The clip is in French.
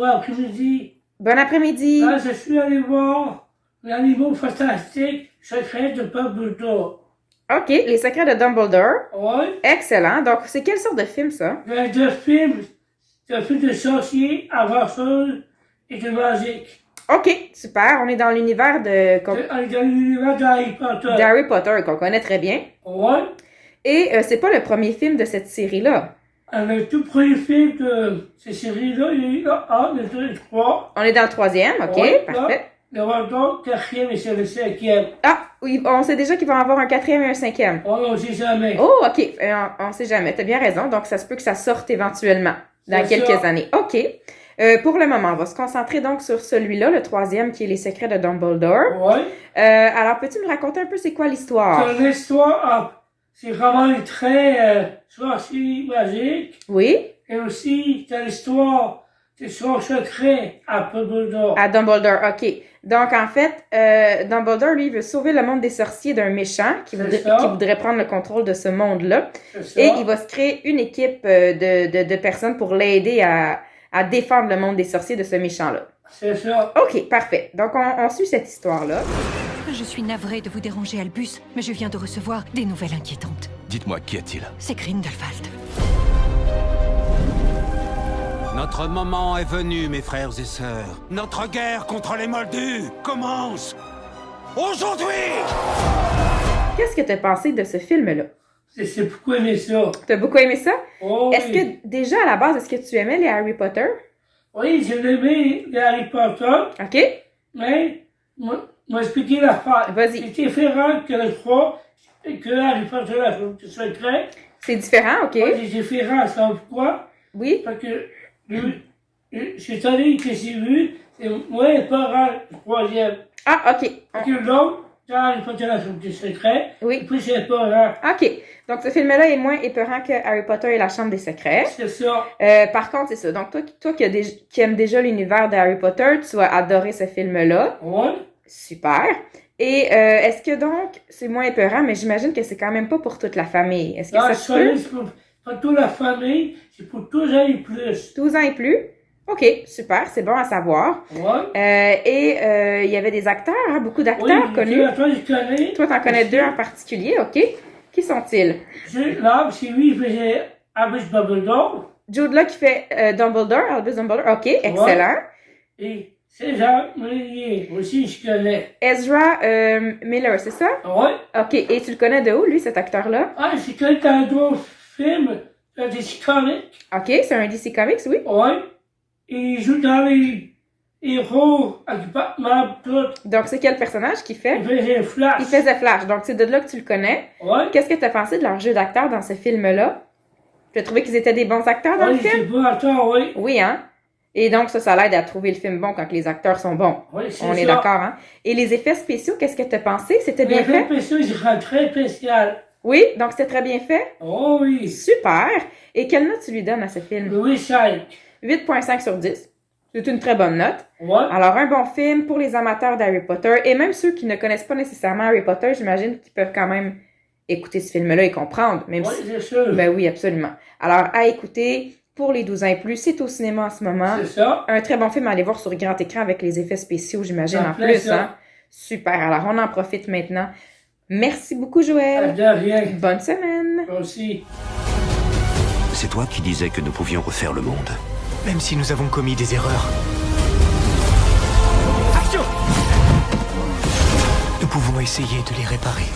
bon après-midi. Bon après-midi. Là, je suis allé voir l'animaux fantastiques secrets de Dumbledore. OK, Les secrets de Dumbledore. Ouais. Excellent. Donc, c'est quelle sorte de film, ça? De films de sorciers, aventure et de magique. OK, super. On est dans l'univers Dans l'univers d'Harry Potter. d'Harry Potter, qu'on connaît très bien. Ouais. Et c'est pas le premier film de cette série-là. Le tout premier film de cette série-là, il y a eu le 1, le 2 et le 3. On est dans le troisième, OK, Ouais, parfait. Il y aura donc le quatrième et c'est le cinquième. Ah, oui, on sait déjà qu'il va y avoir un quatrième et un cinquième. On ne sait jamais. Oh, OK, on sait jamais. T'as bien raison. Donc, ça se peut que ça sorte éventuellement dans quelques années. OK. Pour le moment, on va se concentrer donc sur celui-là, le troisième, qui est Les secrets de Dumbledore. Ouais. Alors, peux-tu me raconter un peu c'est quoi l'histoire? C'est l'histoire, c'est vraiment très sorcier magique. Oui? Et aussi, c'est l'histoire de son secret à Dumbledore. À Dumbledore, OK. Donc, en fait, Dumbledore, lui, veut sauver le monde des sorciers d'un méchant qui voudrait prendre le contrôle de ce monde-là. Et il va se créer une équipe de personnes pour l'aider à défendre le monde des sorciers de ce méchant-là. C'est ça. OK, parfait. Donc, on suit cette histoire-là. Je suis navrée de vous déranger, Albus, mais je viens de recevoir des nouvelles inquiétantes. Dites-moi, qu'y a-t-il? C'est Grindelwald. Notre moment est venu, mes frères et sœurs. Notre guerre contre les Moldus commence aujourd'hui! Qu'est-ce que tu as pensé de ce film-là? J'ai beaucoup aimé ça. T'as beaucoup aimé ça? Oh, Est-ce que, déjà, à la base, est-ce que tu aimais les Harry Potter? Oui, j'ai aimé les Harry Potter, OK? mais moi expliquer l'affaire. Vas-y. C'est différent que le 3 et que Harry Potter, le secret. C'est différent, OK? C'est différent, ça pourquoi? Oui? Parce que c'est allé que j'ai vu, c'est moins épeurant le troisième. Ah, OK. Parce que l'autre, dans Harry Potter, le secret, Oui. plus c'est épeurant. OK. Donc, ce film-là est moins épeurant que Harry Potter et la Chambre des secrets. C'est ça. Par contre, c'est ça. Donc, toi qui aimes déjà l'univers de Harry Potter, tu vas adorer ce film-là. Ouais. Super. Et est-ce que donc, c'est moins épeurant, mais j'imagine que c'est quand même pas pour toute la famille. Est-ce que ça se peut? C'est pour toute la famille, c'est pour 12 ans et plus. 12 ans et plus? OK, super, c'est bon à savoir. Ouais. Et il y avait des acteurs, hein, beaucoup d'acteurs Oui, connus. toi, je connais. Toi, t'en connais deux en particulier, OK? Qui sont-ils? Là, c'est lui, il faisait Albus Dumbledore. Jude Law qui fait Dumbledore, Albus Dumbledore. OK, excellent. Et César Méliès, aussi, je connais. Ezra Miller, c'est ça? Ouais. OK, et tu le connais de où, lui, cet acteur-là? Ah, c'est que dans d'autres films, dans des comics. OK, c'est un DC Comics, oui? Ouais. Et il joue dans les héros avec Batman, tout. Donc, c'est quel personnage qu'il fait? Il faisait Flash. Il faisait Flash, donc c'est de là que tu le connais. Ouais. Qu'est-ce que tu as pensé de leur jeu d'acteur dans ce film-là? Tu as trouvé qu'ils étaient des bons acteurs dans le film? C'est bon acteur, oui. Oui, hein? Et donc, ça l'aide à trouver le film bon quand les acteurs sont bons. Oui, c'est On est d'accord, hein? Et les effets spéciaux, qu'est-ce que tu as pensé? C'était bien fait? Les effets spéciaux, ils sont très spécial. Oui, donc c'était très bien fait? Oh oui. Super! Et quelle note tu lui donnes à ce film? Louis 5. 8,5 sur 10. C'est une très bonne note. Ouais. Alors, un bon film pour les amateurs d'Harry Potter et même ceux qui ne connaissent pas nécessairement Harry Potter, j'imagine qu'ils peuvent quand même écouter ce film-là et comprendre. Même Oui, si... c'est sûr. Ben oui, absolument. Alors, à écouter pour les 12 ans et plus, c'est au cinéma en ce moment. C'est ça. Un très bon film à aller voir sur grand écran avec les effets spéciaux, j'imagine, Ça en plaît, plus. ça. Hein? Super. Alors, on en profite maintenant. Merci beaucoup, Joël. De rien. Bonne semaine. Moi aussi. C'est toi qui disais que nous pouvions refaire le monde. Même si nous avons commis des erreurs. Action! Nous pouvons essayer de les réparer.